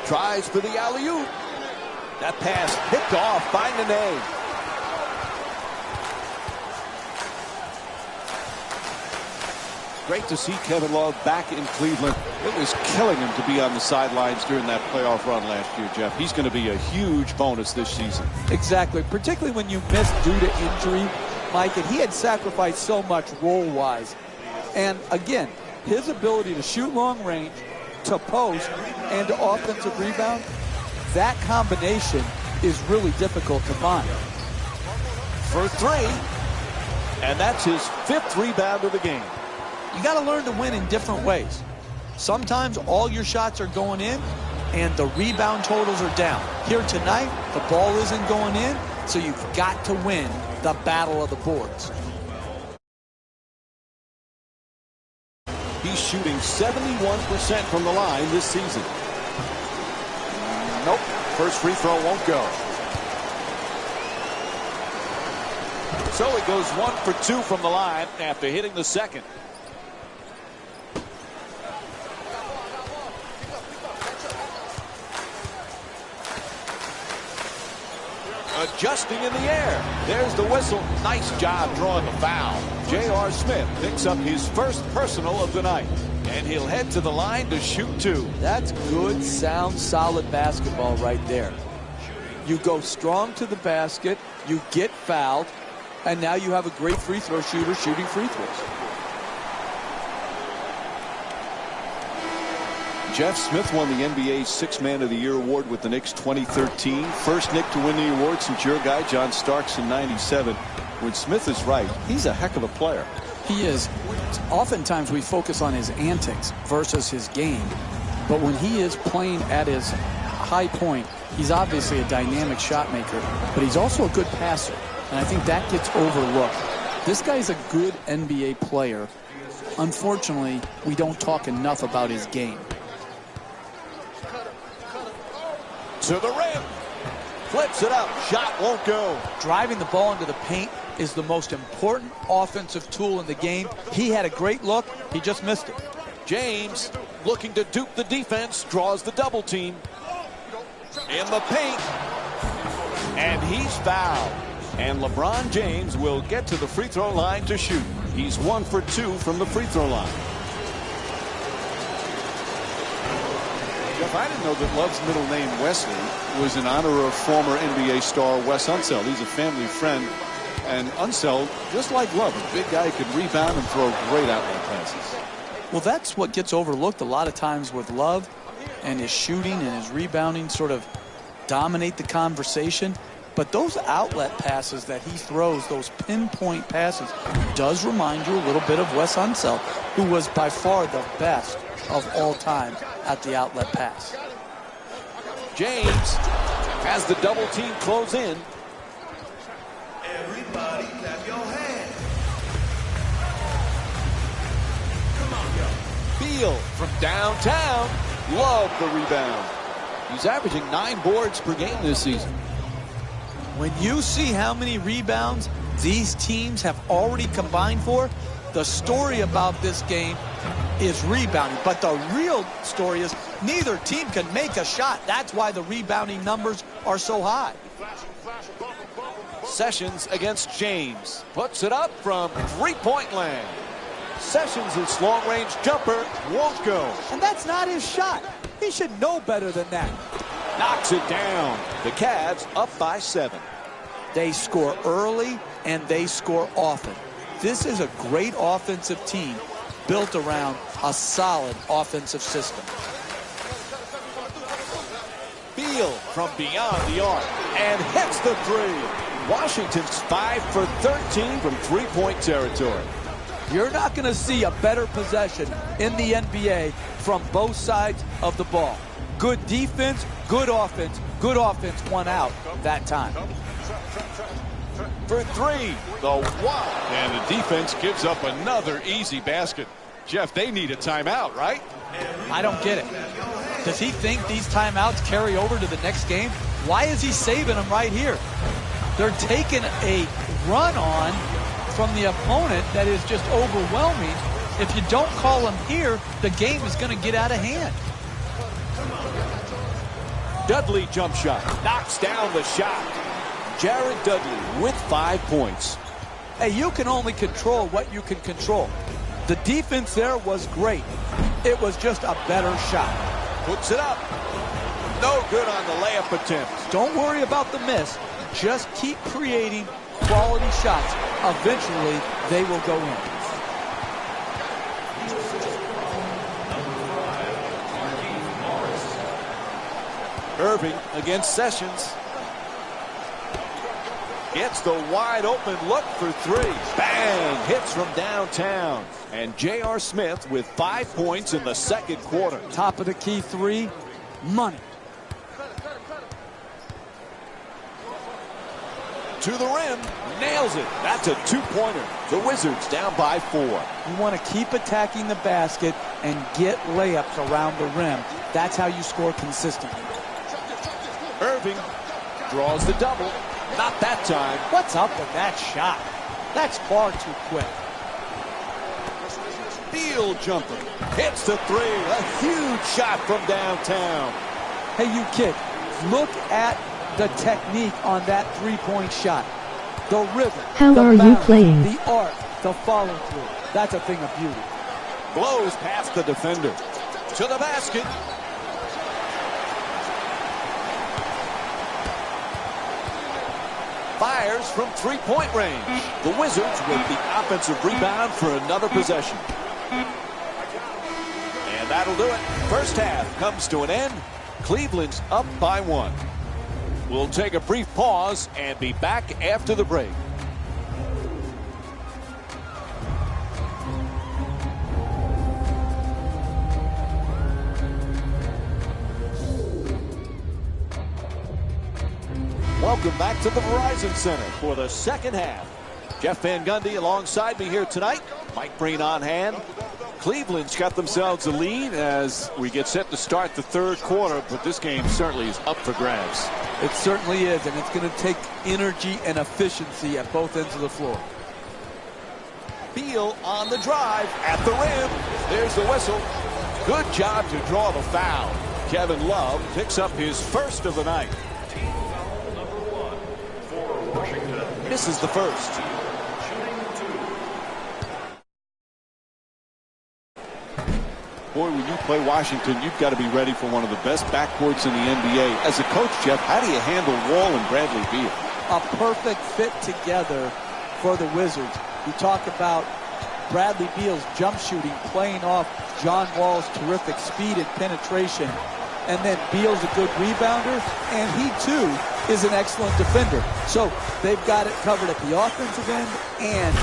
Tries for the alley-oop. That pass picked off by Nene. Great to see Kevin Love back in Cleveland. It was killing him to be on the sidelines during that playoff run last year, Jeff. He's going to be a huge bonus this season.
Exactly, particularly when you miss due to injury, Mike, and he had sacrificed so much role-wise. And again, his ability to shoot long range, to post, and to offensive rebound, that combination is really difficult to find.
For 3, and that's his 5th rebound of the game.
You got to learn to win in different ways. Sometimes all your shots are going in and the rebound totals are down. Here tonight, the ball isn't going in, so you've got to win the battle of the boards.
He's shooting 71% from the line this season. Nope. First free throw won't go. So he goes 1 for 2 from the line after hitting the second. Adjusting in the air. There's the whistle. Nice job drawing the foul. J.R. Smith picks up his first personal of the night. And he'll head to the line to shoot 2.
That's good, sound, solid basketball right there. You go strong to the basket, you get fouled, and now you have a great free throw shooter shooting free throws.
Jeff Smith won the NBA's 6th Man of the Year award with the Knicks 2013. First Knick to win the award since your guy John Starks in '97. When Smith is right, he's a heck of a player.
He is. Oftentimes we focus on his antics versus his game. But when he is playing at his high point, he's obviously a dynamic shot maker, but he's also a good passer. And I think that gets overlooked. This guy's a good NBA player. Unfortunately, we don't talk enough about his game.
To the rim. Flips it up. Shot won't go.
Driving the ball into the paint is the most important offensive tool in the game. He had a great look. He just missed it.
James, looking to dupe the defense, draws the double team. In the paint. And he's fouled. And LeBron James will get to the free throw line to shoot. He's 1 for 2 from the free throw line.
Jeff, I didn't know that Love's middle name, Wesley, was in honor of former NBA star Wes Unseld. He's a family friend. And Unseld, just like Love, a big guy, could rebound and throw great outlet passes.
Well, that's what gets overlooked a lot of times with Love, and his shooting and his rebounding sort of dominate the conversation. But those outlet passes that he throws, those pinpoint passes, does remind you a little bit of Wes Unseld, who was by far the best of all time at the outlet pass.
James has the double team close in.
Everybody clap your hands.
Beal from downtown. Love the rebound. He's averaging 9 boards per game this season.
When you see how many rebounds these teams have already combined for, the story about this game is rebounding. But the real story is neither team can make a shot. That's why the rebounding numbers are so high.
Sessions against James. Puts it up from three-point land. Sessions' long-range jumper won't go.
And that's not his shot. He should know better than that.
Knocks it down. The Cavs up by 7.
They score early and they score often. This is a great offensive team built around a solid offensive system.
Beal from beyond the arc and hits the three. Washington's 5 for 13 from three-point territory.
You're not going to see a better possession in the NBA from both sides of the ball. Good defense, good offense won out that time.
For 3, the one.
And the defense gives up another easy basket. Jeff, they need a timeout, right?
I don't get it. Does he think these timeouts carry over to the next game? Why is he saving them right here? They're taking a run on from the opponent that is just overwhelming. If you don't call them here, the game is going to get out of hand.
Dudley jump shot. Knocks down the shot. Jared Dudley with 5 points.
Hey, you can only control what you can control. The defense there was great. It was just a better shot.
Puts it up. No good on the layup attempt.
Don't worry about the miss. Just keep creating quality shots. Eventually, they will go in.
Irving against Sessions. Gets the wide open look for 3. Bang! Hits from downtown. And J.R. Smith with 5 points in the second quarter.
Top of the key 3. Money.
To the rim. Nails it. That's a 2-pointer. The Wizards down by 4.
You want to keep attacking the basket and get layups around the rim. That's how you score consistently.
Irving draws the double. Not that time.
What's up with that shot? That's far too quick.
Beal jumper. Hits the 3. A huge shot from downtown.
Hey, you kid. Look at the technique on that three-point shot. The rhythm.
How
the
are
bounce,
you playing?
The arc, the follow-through. That's a thing of beauty.
Blows past the defender. To the basket. Fires from three-point range. The Wizards with the offensive rebound for another possession. And that'll do it. First half comes to an end. Cleveland's up by 1. We'll take a brief pause and be back after the break. Welcome back to the Verizon Center for the second half. Jeff Van Gundy alongside me here tonight. Mike Breen on hand. Cleveland's got themselves a lead as we get set to start the third quarter, but this game certainly is up for grabs.
It certainly is, and it's going to take energy and efficiency at both ends of the floor.
Beal on the drive at the rim. There's the whistle. Good job to draw the foul. Kevin Love picks up his first of the night. Misses the first.
Boy, when you play Washington, you've got to be ready for one of the best backcourts in the NBA. As a coach, Jeff, how do you handle Wall and Bradley Beal?
A perfect fit together for the Wizards. We talk about Bradley Beal's jump shooting, playing off John Wall's terrific speed and penetration. And then Beal's a good rebounder, and he too is an excellent defender. So they've got it covered at the offensive end
and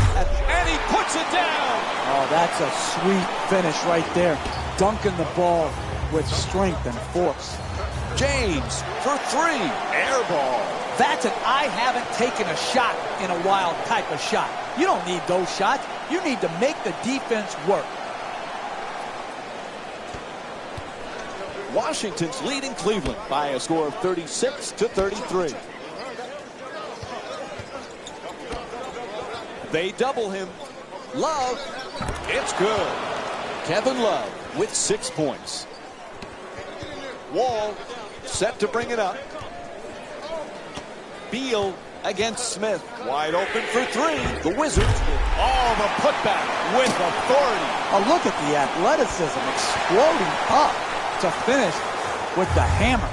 he puts it down.
Oh, that's a sweet finish right there. Dunking the ball with strength and force.
James for three. Air ball.
That's an I haven't taken a shot in a while type of shot. You don't need those shots. You need to make the defense work.
Washington's leading Cleveland by a score of 36-33. They double him. Love. It's good. Kevin Love with 6 points. Wall set to bring it up. Beal against Smith. Wide open for three. The Wizards with all the putback with authority.
Oh, look at the athleticism exploding up to finish with the hammer.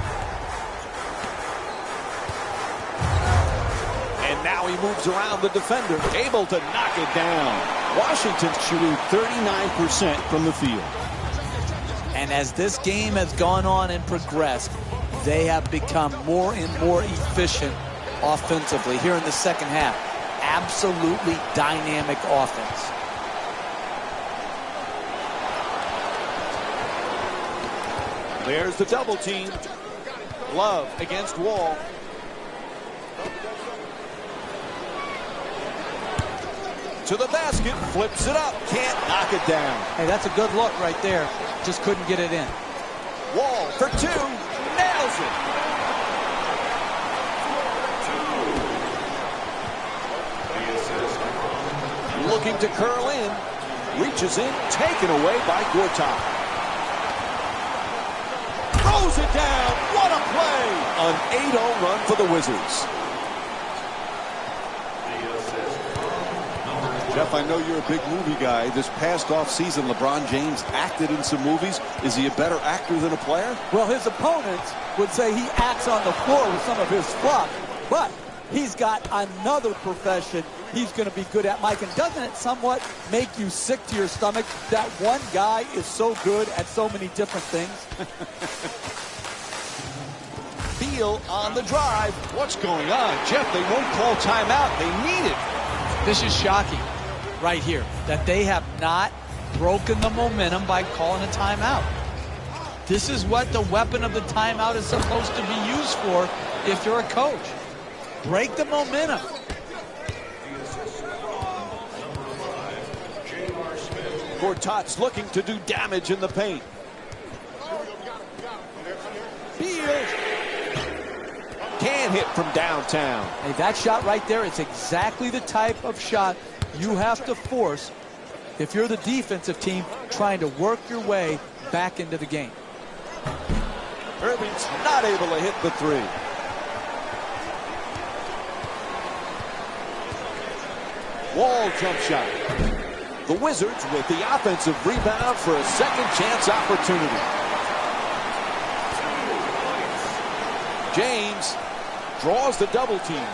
And now he moves around the defender, able to knock it down. Washington shooting 39% from the field.
And as this game has gone on and progressed, they have become more and more efficient offensively here in the second half. Absolutely dynamic offense.
There's the double team. Love against Wall. To the basket, flips it up, can't knock it down.
Hey, that's a good look right there. Just couldn't get it in.
Wall for two, nails it. Looking to curl in, reaches in, taken away by Gortat. Throws it down, what a play! An 8-0 run for the Wizards.
Jeff, I know you're a big movie guy. This past offseason, LeBron James acted in some movies. Is he a better actor than a player?
Well, his opponents would say he acts on the floor with some of his fluff, but he's got another profession he's going to be good at, Mike. And doesn't it somewhat make you sick to your stomach that one guy is so good at so many different things?
Beal on the drive. What's going on? Jeff, they won't call timeout. They need it.
This is shocking right here, that they have not broken the momentum by calling a timeout. This is what the weapon of the timeout is supposed to be used for if you're a coach. Break the momentum.
Gortat's looking to do damage in the paint. Beal can hit from downtown.
Hey, that shot right there is exactly the type of shot you have to force if you're the defensive team trying to work your way back into the game.
Irving's not able to hit the three. Wall jump shot. The Wizards with the offensive rebound for a second chance opportunity. James draws the double team.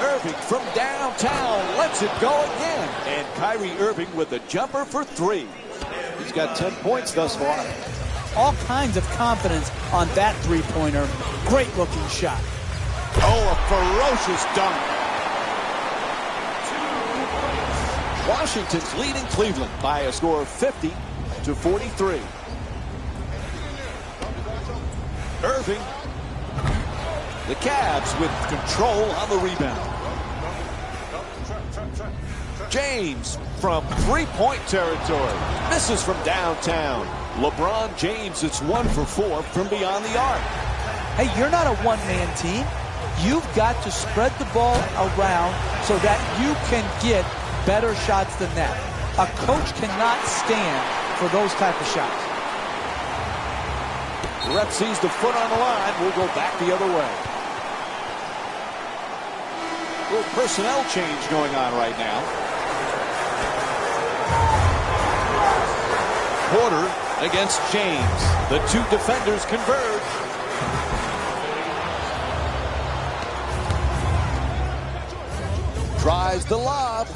Irving from downtown lets it go again. And Kyrie Irving with a jumper for three.
He's got 10 points thus far.
All kinds of confidence on that three-pointer. Great looking shot.
Oh, a ferocious dunk. Washington's leading Cleveland by a score of 50-43. Irving. The Cavs with control on the rebound. James from three-point territory. Misses from downtown. LeBron James, it's 1 for 4 from beyond the arc.
Hey, you're not a one-man team. You've got to spread the ball around so that you can get better shots than that. A coach cannot stand for those type of shots.
Ref sees the foot on the line. We'll go back the other way. A little personnel change going on right now. Porter against James. The two defenders converge. Drives the lob.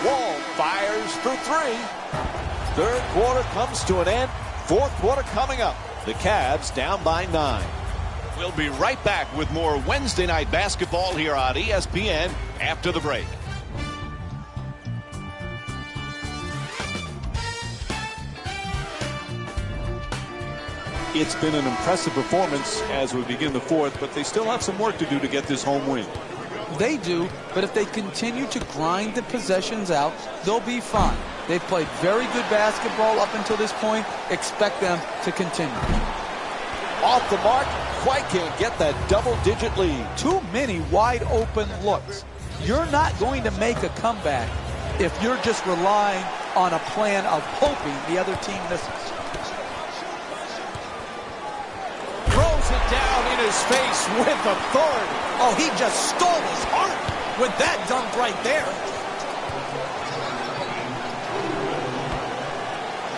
Wall fires for three. Third quarter comes to an end. Fourth quarter coming up. The Cavs down by 9.
We'll be right back with more Wednesday night basketball here on ESPN after the break.
It's been an impressive performance as we begin the fourth, but they still have some work to do to get this home win.
They do, but if they continue to grind the possessions out, they'll be fine. They've played very good basketball up until this point. Expect them to continue.
Off the mark, quite can't get that double-digit lead.
Too many wide open looks. You're not going to make a comeback if you're just relying on a plan of hoping the other team misses.
Throws it down in his face with authority.
Oh, he just stole his heart with that dunk right there.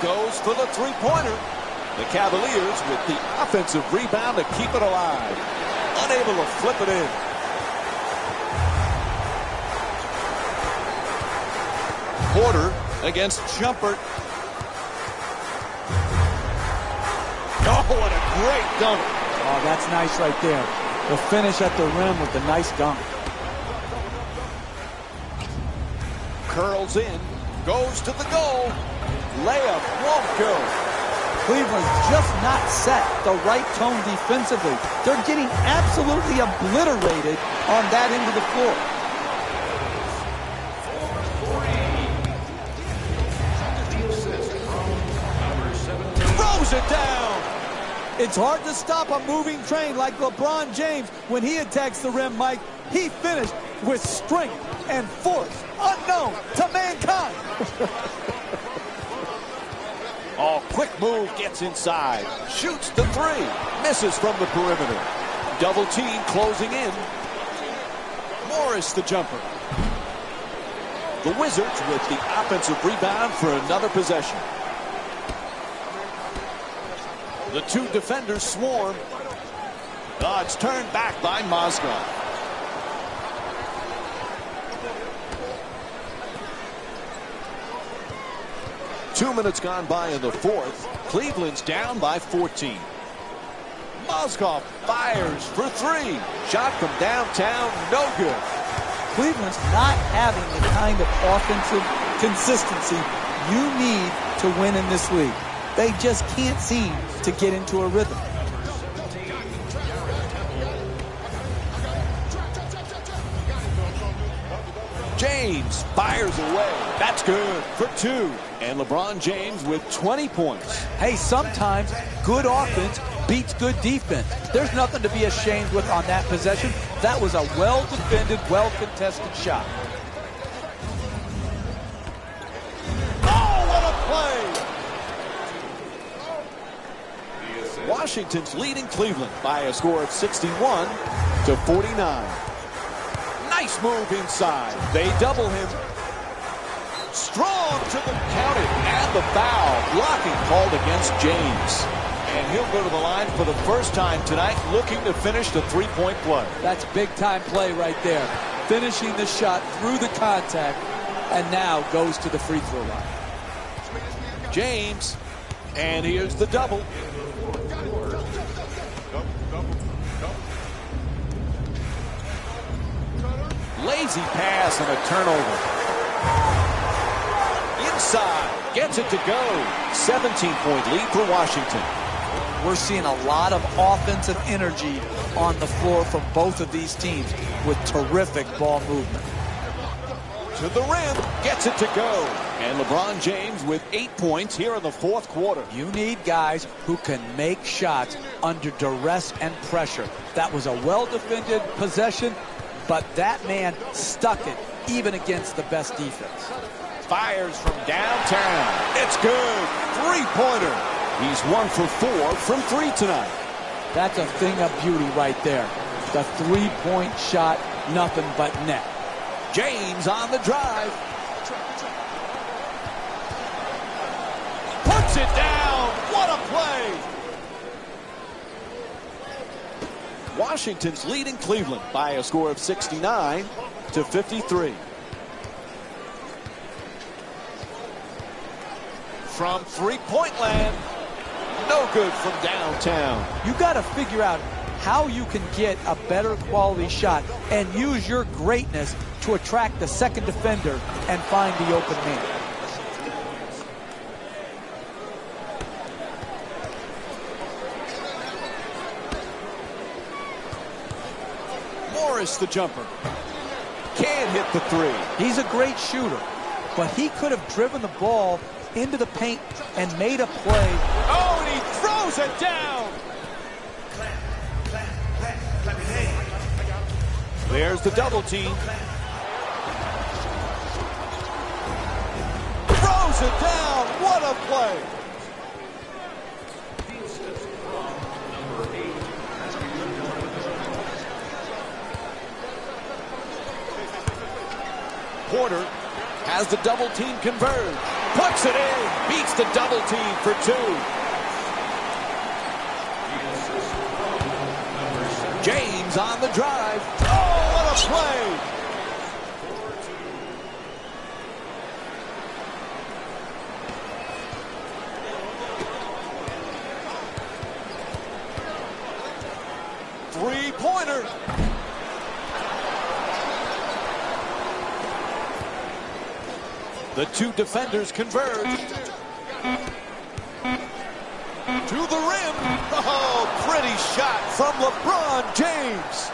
Goes for the three-pointer. The Cavaliers with the offensive rebound to keep it alive. Unable to flip it in. Porter against Shumpert. Oh, what a great dunk.
Oh, that's nice right there. The finish at the rim with the nice dunk.
Curls in. Goes to the goal. Layup won't go.
Cleveland's just not set the right tone defensively. They're getting absolutely obliterated on that end of the floor.
Throws it down.
It's hard to stop a moving train like LeBron James when he attacks the rim, Mike. He finished with strength and force unknown to mankind.
Oh, quick move, gets inside. Shoots the three. Misses from the perimeter. Double team closing in. Morris the jumper. The Wizards with the offensive rebound for another possession. The two defenders swarm. Oh, it's turned back by Mozgov. Two minutes gone by in the fourth. Cleveland's down by 14. Mozgov fires for three. Shot from downtown, no good.
Cleveland's not having the kind of offensive consistency you need to win in this league. They just can't seem to get into a rhythm.
James fires away. That's good for two. And LeBron James with 20 points.
Hey, sometimes good offense beats good defense. There's nothing to be ashamed with on that possession. That was a well-defended, well-contested shot.
Oh, what a play! Washington's leading Cleveland by a score of 61-49. Nice move inside. They double him. Strong to the count it and the foul. Blocking called against James. And he'll go to the line for the first time tonight, looking to finish the three-point play.
That's big-time play right there. Finishing the shot through the contact, and now goes to the free throw line.
James, and here's the double. Lazy pass and a turnover. Inside, gets it to go. 17-point lead for Washington.
we're seeing a lot of offensive energy on the floor from both of these teams with terrific ball movement.
To the rim, gets it to go. And LeBron James with 8 points here in the fourth quarter.
You need guys who can make shots under duress and pressure. That was a well-defended possession, but that man stuck it even against the best defense.
Fires from downtown. It's good. Three-pointer. He's 1 for 4 from 3 tonight.
That's a thing of beauty right there. The three-point shot, nothing but net.
James on the drive. Puts it down. What a play. Washington's leading Cleveland by a score of 69-53. From three-point land. No good from downtown.
You got to figure out how you can get a better quality shot and use your greatness to attract the second defender and find the open man.
Morris the jumper. Can't hit the three.
He's a great shooter, but he could have driven the ball into the paint and made a play.
Oh, and he throws it down. There's the double team. Throws it down. What a play. Porter has the double team converge. Puts it in. Beats the double team for 2. James on the drive. Oh, what a play. Three-pointer. The two defenders converge. To the rim. Oh, pretty shot from LeBron James.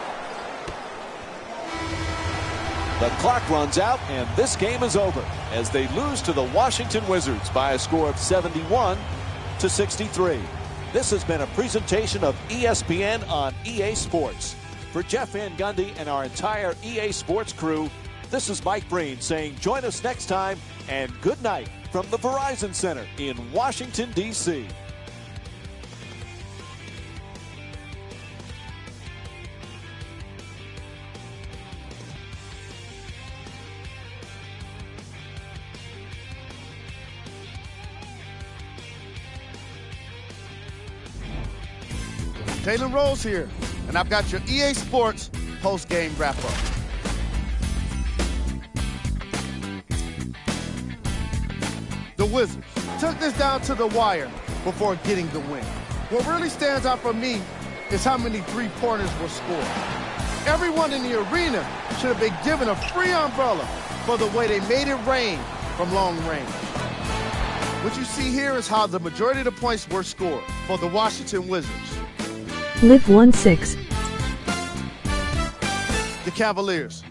The clock runs out, and this game is over as they lose to the Washington Wizards by a score of 71-63. This has been a presentation of ESPN on EA Sports. For Jeff Van Gundy and our entire EA Sports crew, this is Mike Breen saying join us next time, and good night from the Verizon Center in Washington, D.C.
Jalen Rose here, and I've got your EA Sports post-game wrap-up. The Wizards took this down to the wire before getting the win. What really stands out for me is how many three-pointers were scored. Everyone in the arena should have been given a free umbrella for the way they made it rain from long range. What you see here is how the majority of the points were scored for the Washington Wizards.
Live 1-6.
The Cavaliers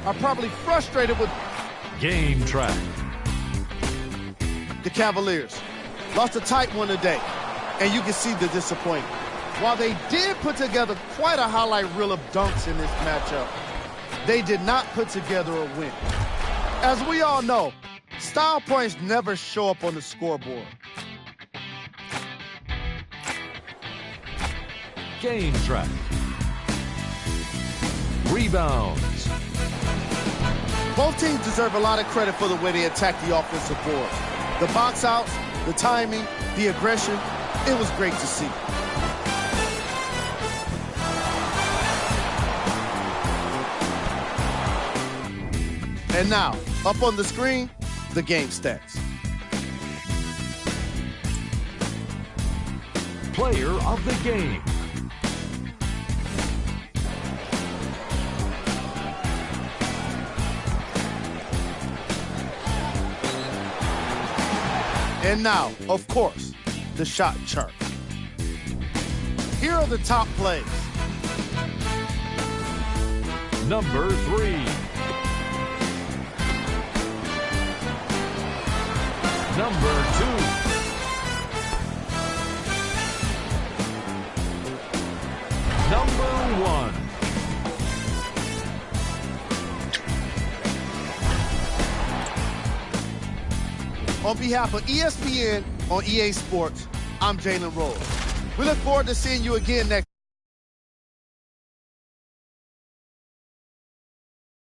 are probably frustrated with
game track.
The Cavaliers lost a tight one today, and you can see the disappointment. While they did put together quite a highlight reel of dunks in this matchup, they did not put together a win. As we all know, style points never show up on the scoreboard.
Game track. Rebounds.
Both teams deserve a lot of credit for the way they attacked the offensive board. The box outs, the timing, the aggression, it was great to see. And now, up on the screen, the game stats.
Player of the game.
And now, of course, the shot chart. Here are the top plays.
Number 3. Number 2. Number 1.
On behalf of ESPN on EA Sports, I'm Jalen Rose. We look forward to seeing you again next